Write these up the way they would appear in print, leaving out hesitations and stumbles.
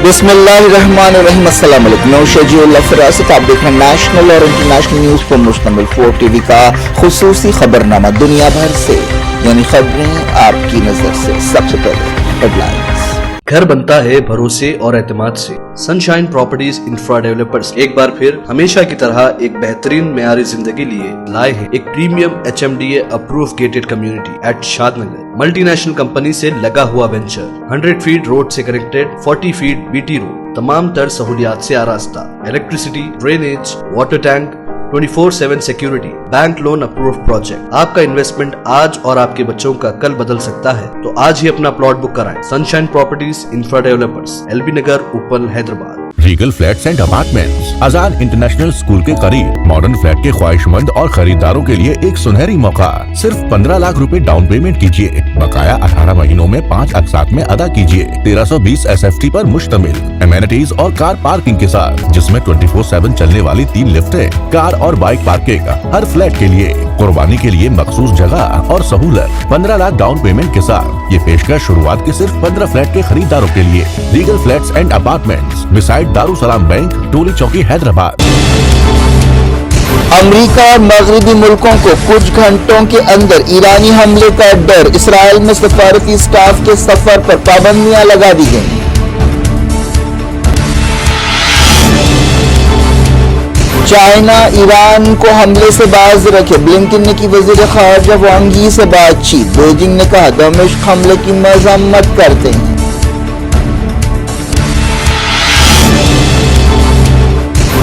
بسم اللہ الرحمن الرحیم، السلام علیکم۔ میں شجیع اللہ فراست، آپ دیکھ رہے ہیں نیشنل اور انٹرنیشنل نیوز پر مشتمل 4 ٹی وی کا خصوصی خبرنامہ دنیا بھر سے، یعنی خبریں آپ کی نظر سے۔ سب سے پہلے ہیڈ لائنز۔ گھر بنتا ہے بھروسے اور اعتماد سے۔ سن شائن پراپرٹیز انفرا ڈیولپرز ایک بار پھر ہمیشہ کی طرح ایک بہترین معیاری زندگی لیے لائے ہیں ایک premium HMDA approved gated community at Shadnagar. Multinational company سے لگا ہوا وینچر، 100 فیٹ روڈ سے کنیکٹڈ، 40 فیٹ BT روڈ، تمام تر سہولیات سے آراستہ، electricity, drainage, water tank, 24/7 security, bank loan approved project. آپ کا انویسٹمنٹ آج اور آپ کے بچوں کا کل بدل سکتا ہے، تو آج ہی اپنا پلاٹ بک کرائیں۔ Sunshine properties infra developers, LB Nagar, Uppal, Hyderabad. Regal flats and apartments, Azad international school کے قریب، ماڈرن فلیٹ کے خواہش مند اور خریداروں کے لیے ایک سنہری موقع۔ صرف 15 لاکھ روپے ڈاؤن پیمنٹ کیجیے، بقایا 18 مہینوں میں 5 اقساط میں ادا کیجیے۔ 1320 SFT پر مشتمل، امینٹیز اور کار پارکنگ کے ساتھ، جس میں 24/7 چلنے والی 3 لفٹیں، کار اور بائک پارکنگ، ہر فلیٹ کے لیے قربانی کے لیے مخصوص جگہ اور سہولت۔ 15 لاکھ ڈاؤن پیمنٹ کے ساتھ یہ پیشکش شروعات کے صرف 15 فلیٹ کے خریداروں کے لیے۔ Regal flats and apartments, beside Darussalam bank, Toli Chowki, Hyderabad. امریکہ اور مغربی ملکوں کو کچھ گھنٹوں کے اندر ایرانی حملے کا ڈر، اسرائیل میں سفارتی سٹاف کے سفر پر پابندیاں لگا دی گئیں۔ چائنا ایران کو حملے سے باز رکھے، بلنکن نے کی وزیر خارجہ وانگ یی سے بات چیت، بیجنگ نے کہا دمشق حملے کی مذمت کرتے ہیں۔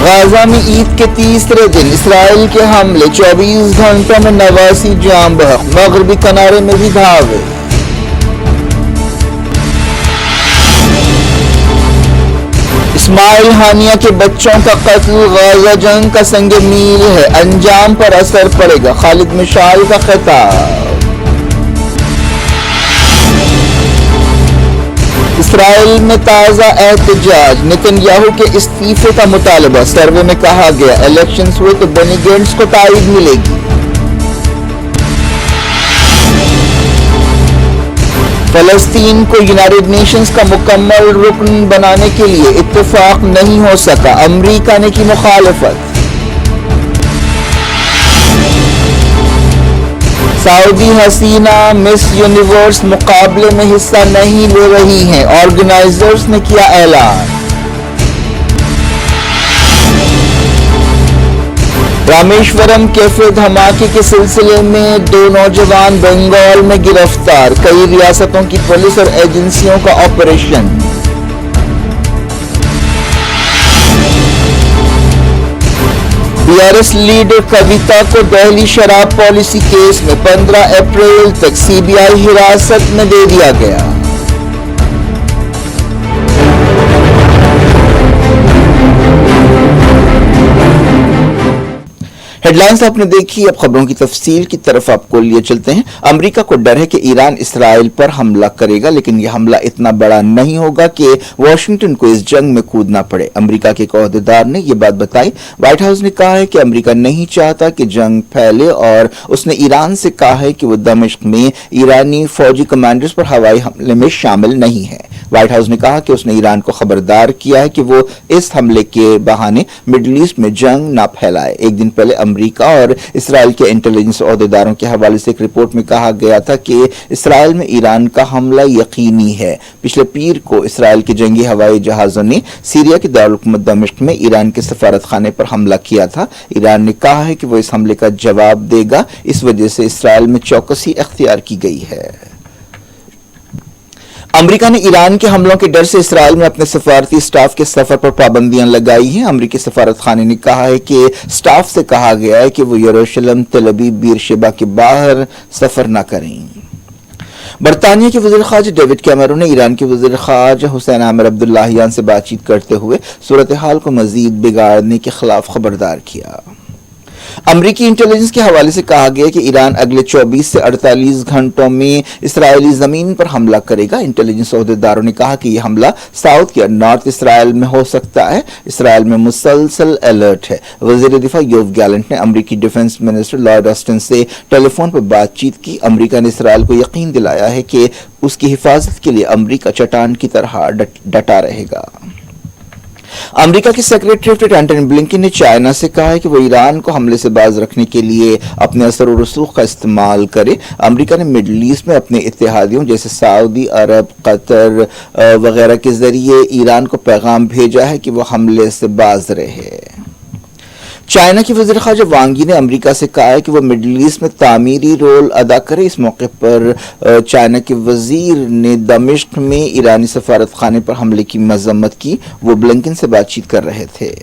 غزہ میں عید کے تیسرے دن اسرائیل کے حملے، 24 گھنٹوں میں 89 جاں بحق، مغربی کنارے میں بھی دھاوے۔ اسماعیل ہانیہ کے بچوں کا قتل غزہ جنگ کا سنگ میل ہے، انجام پر اثر پڑے گا، خالد مشعل کا خطاب۔ اسرائیل میں تازہ احتجاج، نتن یاہو کے استعفے کا مطالبہ، سروے میں کہا گیا الیکشنز ہوئے تو بنی گینٹس کو تائید ملے گی۔ فلسطین کو یونائیٹڈ نیشنز کا مکمل رکن بنانے کے لیے اتفاق نہیں ہو سکا، امریکہ نے کی مخالفت۔ سعودی حسینہ مس یونیورس مقابلے میں حصہ نہیں لے رہی ہیں، آرگنائزرز نے کیا اعلان۔ رامیشورم کیفے دھماکے کے سلسلے میں 2 نوجوان بنگال میں گرفتار، کئی ریاستوں کی پولیس اور ایجنسیوں کا آپریشن۔ BRS لیڈر کویتا کو دہلی شراب پالیسی کیس میں 15 اپریل تک CBI حراست میں دے دیا گیا۔ ہیڈ لائنز آپ نے دیکھی، اب خبروں کی تفصیل کی طرف آپ کو لیے چلتے ہیں۔ امریکہ کو ڈر ہے کہ ایران اسرائیل پر حملہ کرے گا، لیکن یہ حملہ اتنا بڑا نہیں ہوگا کہ واشنگٹن کو اس جنگ میں کودنا پڑے۔ امریکہ کے ایک عہدیدار نے یہ بات بتائی۔ وائٹ ہاؤس نے کہا ہے کہ امریکہ نہیں چاہتا کہ جنگ پھیلے، اور اس نے ایران سے کہا ہے کہ وہ دمشق میں ایرانی فوجی کمانڈرز پر ہوائی حملے میں شامل نہیں ہے۔ وائٹ ہاؤس نے کہا کہ اس نے ایران کو خبردار کیا ہے کہ وہ اس حملے کے بہانے مڈل ایسٹ میں جنگ نہ پھیلائے۔ ایک دن پہلے امریکہ اور اسرائیل کے انٹیلیجنس عہدیداروں کے حوالے سے ایک رپورٹ میں کہا گیا تھا کہ اسرائیل میں ایران کا حملہ یقینی ہے۔ پچھلے پیر کو اسرائیل کے جنگی ہوائی جہازوں نے سیریا کے دارالحکومت دمشق میں ایران کے سفارت خانے پر حملہ کیا تھا۔ ایران نے کہا ہے کہ وہ اس حملے کا جواب دے گا، اس وجہ سے اسرائیل میں چوکسی اختیار کی گئی ہے۔ امریکہ نے ایران کے حملوں کے ڈر سے اسرائیل میں اپنے سفارتی سٹاف کے سفر پر پابندیاں لگائی ہیں۔ امریکی سفارت خانے نے کہا ہے کہ سٹاف سے کہا گیا ہے کہ وہ یروشلم، تل ابیب، بیرشیبا کے باہر سفر نہ کریں۔ برطانیہ کے وزیر خارجہ ڈیوڈ کیمرون نے ایران کے وزیر خارجہ حسین عامر عبداللہیان سے بات چیت کرتے ہوئے صورتحال کو مزید بگاڑنے کے خلاف خبردار کیا۔ امریکی انٹیلیجنس کے حوالے سے کہا گیا کہ ایران اگلے 24 سے 48 گھنٹوں میں اسرائیلی زمین پر حملہ کرے گا۔ انٹیلیجنس عہدیداروں نے کہا کہ یہ حملہ ساؤتھ یا نارتھ اسرائیل میں ہو سکتا ہے۔ اسرائیل میں مسلسل الرٹ ہے۔ وزیر دفاع یوو گیلنٹ نے امریکی ڈیفنس منسٹر لارڈ آسٹن سے ٹیلی فون پر بات چیت کی۔ امریکہ نے اسرائیل کو یقین دلایا ہے کہ اس کی حفاظت کے لیے امریکہ چٹان کی طرح ڈٹا رہے گا۔ امریکہ کے secretary of state Antony Blinken نے چائنا سے کہا ہے کہ وہ ایران کو حملے سے باز رکھنے کے لیے اپنے اثر و رسوخ کا استعمال کرے۔ امریکہ نے مڈل ایسٹ میں اپنے اتحادیوں جیسے سعودی عرب، قطر وغیرہ کے ذریعے ایران کو پیغام بھیجا ہے کہ وہ حملے سے باز رہے۔ چائنا کی وزیر خارجہ وانگ یی نے امریکہ سے کہا ہے کہ وہ مڈل ایسٹ میں تعمیری رول ادا کرے۔ اس موقع پر چائنا کے وزیر نے دمشق میں ایرانی سفارت خانے پر حملے کی مذمت کی۔ وہ بلنکن سے بات چیت کر رہے تھے۔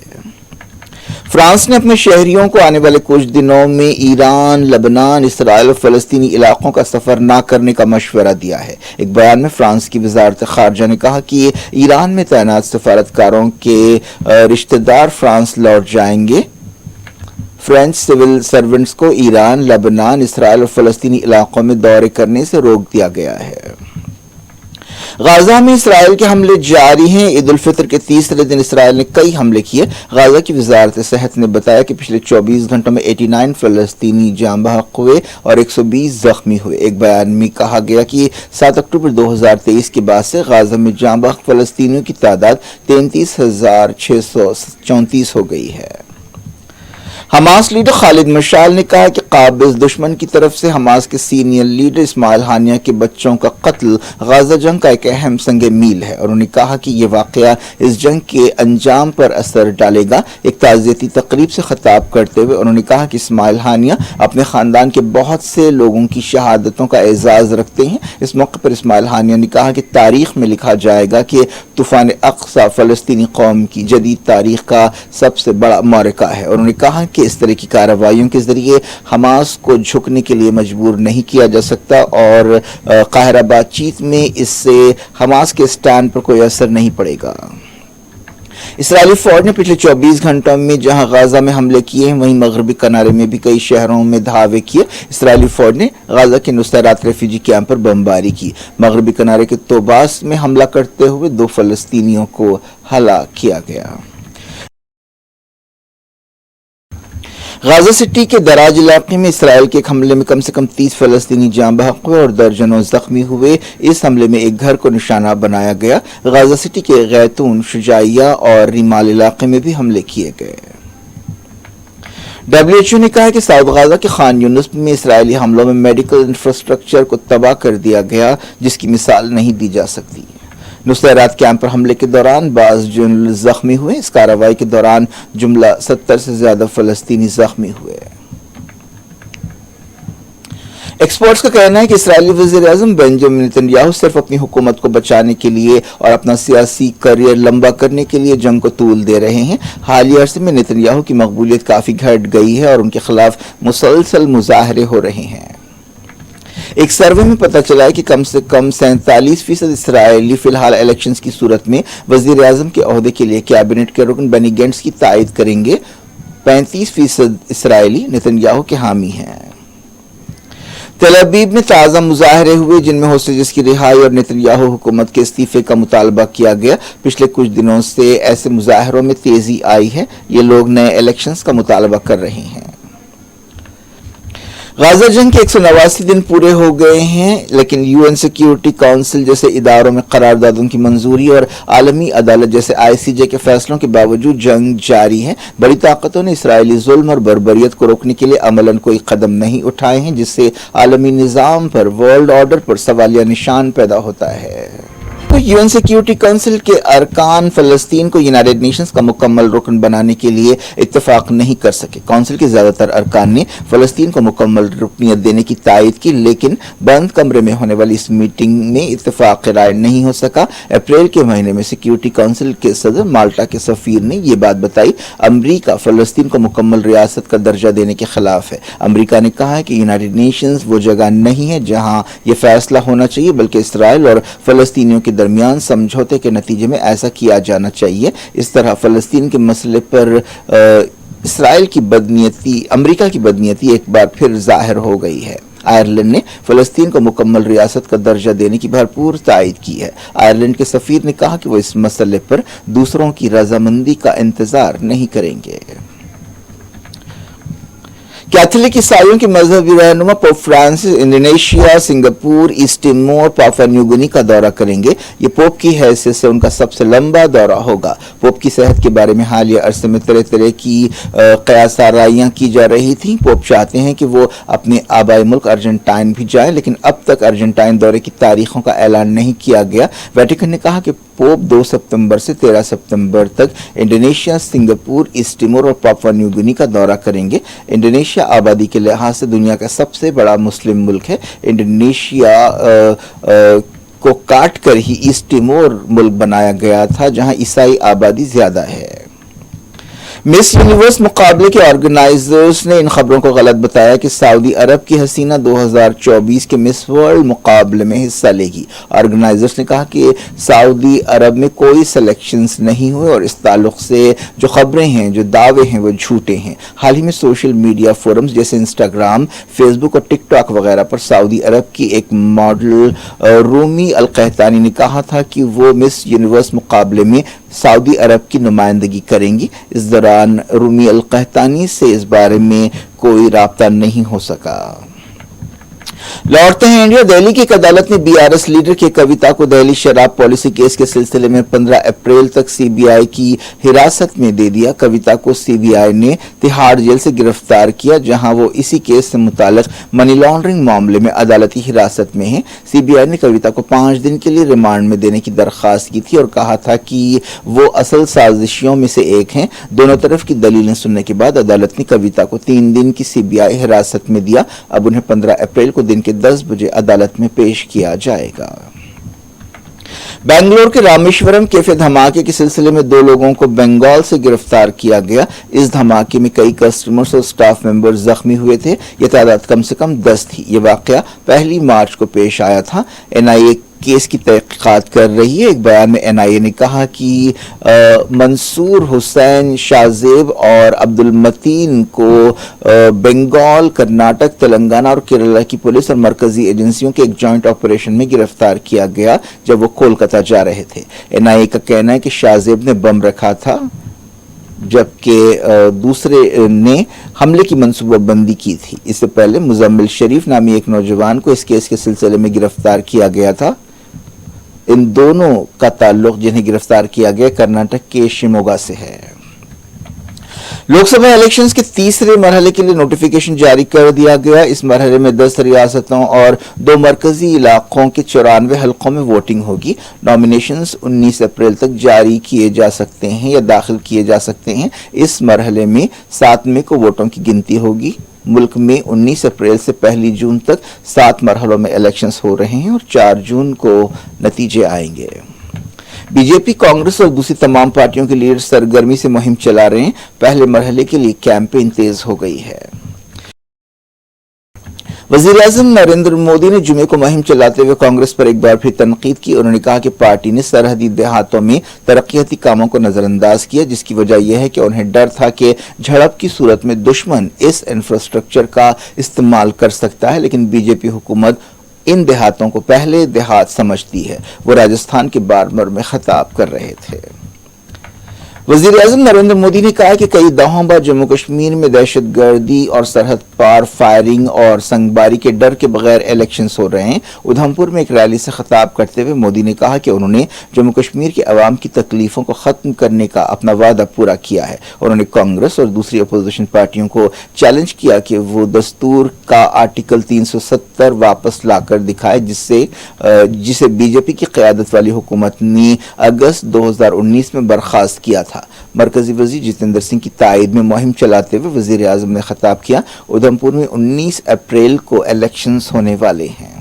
فرانس نے اپنے شہریوں کو آنے والے کچھ دنوں میں ایران، لبنان، اسرائیل اور فلسطینی علاقوں کا سفر نہ کرنے کا مشورہ دیا ہے۔ ایک بیان میں فرانس کی وزارت خارجہ نے کہا کہ ایران میں تعینات سفارتکاروں کے رشتہ دار فرانس لوٹ جائیں گے۔ فرینچ سول سرونٹس کو ایران، لبنان، اسرائیل اور فلسطینی علاقوں میں دورے کرنے سے روک دیا گیا ہے۔ غزہ میں اسرائیل کے حملے جاری ہیں۔ عید الفطر کے تیسرے دن اسرائیل نے کئی حملے کیے۔ غزہ کی وزارت صحت نے بتایا کہ پچھلے 24 گھنٹوں میں 89 فلسطینی جاں بحق ہوئے اور 120 زخمی ہوئے۔ ایک بیان میں کہا گیا کہ 7 اکتوبر 2023 کے بعد سے غزہ میں جاں بحق فلسطینیوں کی تعداد 33,634 ہو گئی ہے۔ حماس لیڈر خالد مشعل نے کہا کہ قابض دشمن کی طرف سے حماس کے سینئر لیڈر اسماعیل ہانیہ کے بچوں کا قتل غزہ جنگ کا ایک اہم سنگ میل ہے، اور انہوں نے کہا کہ یہ واقعہ اس جنگ کے انجام پر اثر ڈالے گا۔ ایک تعزیتی تقریب سے خطاب کرتے ہوئے انہوں نے کہا کہ اسماعیل ہانیہ اپنے خاندان کے بہت سے لوگوں کی شہادتوں کا اعزاز رکھتے ہیں۔ اس موقع پر اسماعیل ہانیہ نے کہا کہ تاریخ میں لکھا جائے گا کہ طوفان اقصی فلسطینی قوم کی جدید تاریخ کا سب سے بڑا معرکہ ہے، اور انہوں نے کہا کہ اس طرح کی کارروائیوں کے ذریعے حماس کو جھکنے کے لیے مجبور نہیں کیا جا سکتا، اور قاہرہ بات چیت میں اس سے حماس کے اسٹینڈ پر کوئی اثر نہیں پڑے گا۔ اسرائیلی فوج نے پچھلے 24 گھنٹوں میں جہاں غزہ میں حملے کیے ہیں وہیں مغربی کنارے میں بھی کئی شہروں میں دھاوے کیے۔ اسرائیلی فوج نے غزہ کے نصیرات ریفیوجی کیمپ پر بمباری کی۔ مغربی کنارے کے طوباس میں حملہ کرتے ہوئے 2 فلسطینیوں کو ہلاک کیا گیا۔ غزہ سٹی کے دراج علاقے میں اسرائیل کے ایک حملے میں کم سے کم 30 فلسطینی جاں بحق ہوئے اور درجنوں زخمی ہوئے۔ اس حملے میں ایک گھر کو نشانہ بنایا گیا۔ غزہ سٹی کے غیتون، شجاعیہ اور ریمال علاقے میں بھی حملے کیے گئے۔ WHO نے کہا کہ ساؤتھ غزہ کے خان یونس میں اسرائیلی حملوں میں میڈیکل انفراسٹرکچر کو تباہ کر دیا گیا، جس کی مثال نہیں دی جا سکتی۔ نصیرات کیمپ پر حملے کے دوران بعض جرنل زخمی ہوئے۔ اس کارروائی کے دوران جملہ 70 سے زیادہ فلسطینی زخمی ہوئے۔ ایکسپرٹس کا کہنا ہے کہ اسرائیلی وزیر اعظم بنجامن نتنیاہو صرف اپنی حکومت کو بچانے کے لیے اور اپنا سیاسی کیریئر لمبا کرنے کے لیے جنگ کو طول دے رہے ہیں۔ حالیہ عرصے میں نتنیاہو کی مقبولیت کافی گھٹ گئی ہے اور ان کے خلاف مسلسل مظاہرے ہو رہے ہیں۔ ایک سروے میں پتہ چلا ہے کہ کم سے کم 47% اسرائیلی فی الحال الیکشنز کی صورت میں وزیر اعظم کے عہدے کے لیے کیبنٹ کے رکن بینی گینٹس کی تائید کریں گے۔ 35% اسرائیلی نتنیاہو کے حامی ہیں۔ تل ابیب میں تازہ مظاہرے ہوئے جن میں ہوسٹیجز کی رہائی اور نتنیاہو حکومت کے استعفے کا مطالبہ کیا گیا۔ پچھلے کچھ دنوں سے ایسے مظاہروں میں تیزی آئی ہے۔ یہ لوگ نئے الیکشنز کا مطالبہ کر رہے ہیں۔ غزہ جنگ کے 189 دن پورے ہو گئے ہیں، لیکن UN سیکیورٹی کونسل جیسے اداروں میں قراردادوں کی منظوری اور عالمی عدالت جیسے ICJ کے فیصلوں کے باوجود جنگ جاری ہے۔ بڑی طاقتوں نے اسرائیلی ظلم اور بربریت کو روکنے کے لیے عملاً کوئی قدم نہیں اٹھائے ہیں، جس سے عالمی نظام پر، ورلڈ آرڈر پر سوالیہ نشان پیدا ہوتا ہے۔ UN سیکیورٹی کونسل کے ارکان فلسطین کو یونائیٹڈ نیشنز کا مکمل رکن بنانے کے لیے اتفاق نہیں کر سکے۔ کونسل کے زیادہ تر ارکان نے فلسطین کو مکمل رکنیت دینے کی تائید کی، لیکن بند کمرے میں ہونے والی اس میٹنگ میں اتفاق رائے نہیں ہو سکا۔ اپریل کے مہینے میں سیکیورٹی کونسل کے صدر مالٹا کے سفیر نے یہ بات بتائی۔ امریکہ فلسطین کو مکمل ریاست کا درجہ دینے کے خلاف ہے۔ امریکہ نے کہا ہے کہ یونائیٹڈ نیشنز وہ جگہ نہیں ہے جہاں یہ فیصلہ ہونا چاہیے، بلکہ اسرائیل اور فلسطینیوں کے درمیان سمجھوتے کے نتیجے میں ایسا کیا جانا چاہیے۔ اس طرح فلسطین کے مسئلے پر اسرائیل کی بدنیتی امریکہ کی بدنیتی ایک بار پھر ظاہر ہو گئی ہے۔ آئرلینڈ نے فلسطین کو مکمل ریاست کا درجہ دینے کی بھرپور تائید کی ہے۔ آئرلینڈ کے سفیر نے کہا کہ وہ اس مسئلے پر دوسروں کی رضامندی کا انتظار نہیں کریں گے۔ کیتھولک عیسائیوں کے مذہبی رہنما Pope Francis Indonesia, Singapore, East Timor, Papua New Guinea کا دورہ کریں گے۔ یہ پوپ کی حیثیت سے ان کا سب سے لمبا دورہ ہوگا۔ پوپ کی صحت کے بارے میں حالیہ عرصے میں طرح کی قیاس آرائیاں کی جا رہی تھیں۔ پوپ چاہتے ہیں کہ وہ اپنے آبائی ملک ارجنٹائن بھی جائیں، لیکن اب تک ارجنٹائن دورے کی تاریخوں کا اعلان نہیں کیا گیا۔ ویٹیکن نے کہا کہ پوپ 2 ستمبر سے 13 ستمبر تک انڈونیشیا، سنگاپور، ایسٹ ٹیمور اور پاپوا نیو گنی کا دورہ کریں گے۔ انڈونیشیا آبادی کے لحاظ سے دنیا کا سب سے بڑا مسلم ملک ہے۔ انڈونیشیا کو کاٹ کر ہی ایسٹ ٹیمور ملک بنایا گیا تھا، جہاں عیسائی آبادی زیادہ ہے۔ مس یونیورس مقابلے کے آرگنائزرز نے ان خبروں کو غلط بتایا کہ سعودی عرب کی حسینہ 2024 کے مس ورلڈ مقابلے میں حصہ لے گی۔ آرگنائزرز نے کہا کہ سعودی عرب میں کوئی سلیکشنز نہیں ہوئے اور اس تعلق سے جو خبریں ہیں، جو دعوے ہیں، وہ جھوٹے ہیں۔ حال ہی میں سوشل میڈیا فورمز جیسے انسٹاگرام، فیس بک اور ٹک ٹاک وغیرہ پر سعودی عرب کی ایک ماڈل رومی القحطانی نے کہا تھا کہ وہ مس یونیورس مقابلے میں سعودی عرب کی نمائندگی کریں گی۔ اس دوران رومی القحطانی سے اس بارے میں کوئی رابطہ نہیں ہو سکا۔ لوٹتے ہیں انڈیا۔ دہلی کی ایک عدالت نے BRS لیڈر کے کویتا کو دہلی شراب پالیسی کیس کے سلسلے میں 15 اپریل تک CBI کی حراست میں دے دیا۔ کویتا کو CBI نے تہاڑ جیل سے گرفتار کیا، جہاں وہ اسی کیس سے متعلق منی لانڈرنگ معاملے میں عدالتی حراست میں ہیں۔ CBI نے کویتا کو 5 دن کے لیے ریمانڈ میں دینے کی درخواست کی تھی اور کہا تھا کہ وہ اصل سازشیوں میں سے ایک ہیں۔ دونوں طرف کی دلیلیں سننے کے بعد عدالت نے کویتا کو 3 دن کی CBI حراست میں دیا۔ اب انہیں 15 اپریل کو دن کے 10 بجے عدالت میں پیش کیا جائے گا۔ بنگلور کے رامیشورم کیفے دھماکے کے سلسلے میں 2 لوگوں کو بنگال سے گرفتار کیا گیا۔ اس دھماکے میں کئی کسٹمرز اور سٹاف ممبر زخمی ہوئے تھے۔ یہ تعداد کم سے کم 10 تھی۔ یہ واقعہ 1 مارچ کو پیش آیا تھا۔ NIA کیس کی تحقیقات کر رہی ہے۔ ایک بیان میں NIA نے کہا کہ منصور حسین شاہزیب اور عبد المتین کو بنگال، کرناٹک، تلنگانہ اور کیرلا کی پولیس اور مرکزی ایجنسیوں کے ایک جوائنٹ آپریشن میں گرفتار کیا گیا جب وہ کولکتہ جا رہے تھے۔ NIA کا کہنا ہے کہ شاہزیب نے بم رکھا تھا جبکہ دوسرے نے حملے کی منصوبہ بندی کی تھی۔ اس سے پہلے مزمل شریف نامی ایک نوجوان کو اس کیس کے سلسلے میں گرفتار کیا گیا تھا۔ ان دونوں کا تعلق جنہیں گرفتار کیا گیا کرناٹک کے شیموگا سے ہے۔ لوک سبھا الیکشنز کے تیسرے مرحلے کے لیے نوٹیفیکیشن جاری کر دیا گیا۔ اس مرحلے میں 10 ریاستوں اور 2 مرکزی علاقوں کے 94 حلقوں میں ووٹنگ ہوگی۔ نامینیشنز 19 اپریل تک جاری کیے جا سکتے ہیں یا داخل کیے جا سکتے ہیں۔ اس مرحلے میں 7 مئی کو ووٹوں کی گنتی ہوگی۔ ملک میں 19 اپریل سے 1 جون تک 7 مرحلوں میں الیکشنز ہو رہے ہیں اور 4 جون کو نتیجے آئیں گے۔ بی جے پی، کانگریس اور دوسری تمام پارٹیوں کے لیڈر سرگرمی سے مہم چلا رہے ہیں۔ پہلے مرحلے کے لیے کیمپین تیز ہو گئی ہے۔ وزیر اعظم نریندر مودی نے جمعے کو مہم چلاتے ہوئے کانگریس پر ایک بار پھر تنقید کی۔ انہوں نے کہا کہ پارٹی نے سرحدی دیہاتوں میں ترقیاتی کاموں کو نظر انداز کیا، جس کی وجہ یہ ہے کہ انہیں ڈر تھا کہ جھڑپ کی صورت میں دشمن اس انفراسٹرکچر کا استعمال کر سکتا ہے، لیکن بی جے پی حکومت ان دیہاتوں کو پہلے دیہات سمجھتی ہے۔ وہ راجستھان کے بارمر میں خطاب کر رہے تھے۔ وزیر اعظم نریندر مودی نے کہا کہ کئی دہائیوں بعد جموں کشمیر میں دہشت گردی اور سرحد پار فائرنگ اور سنگباری کے ڈر کے بغیر الیکشنز ہو رہے ہیں۔ ادھمپور میں ایک ریلی سے خطاب کرتے ہوئے مودی نے کہا کہ انہوں نے جموں کشمیر کے عوام کی تکلیفوں کو ختم کرنے کا اپنا وعدہ پورا کیا ہے۔ انہوں نے کانگریس اور دوسری اپوزیشن پارٹیوں کو چیلنج کیا کہ وہ دستور کا آرٹیکل 370 واپس لا کر دکھائے، جسے بی جے پی کی قیادت والی حکومت نے اگست 2019 میں برخاست کیا تھا۔ مرکزی وزیر جتیندر سنگھ کی تائید میں مہم چلاتے ہوئے وزیر اعظم نے خطاب کیا۔ ادھمپور میں 19 اپریل کو الیکشنز ہونے والے ہیں۔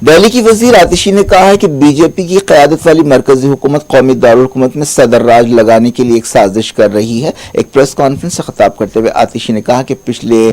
دہلی کی وزیر آتشی نے کہا ہے کہ بی جے پی کی قیادت والی مرکزی حکومت قومی دارالحکومت میں صدر راج لگانے کے لیے ایک سازش کر رہی ہے۔ ایک پریس کانفرنس سے خطاب کرتے ہوئے آتشی نے کہا کہ پچھلے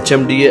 HMDA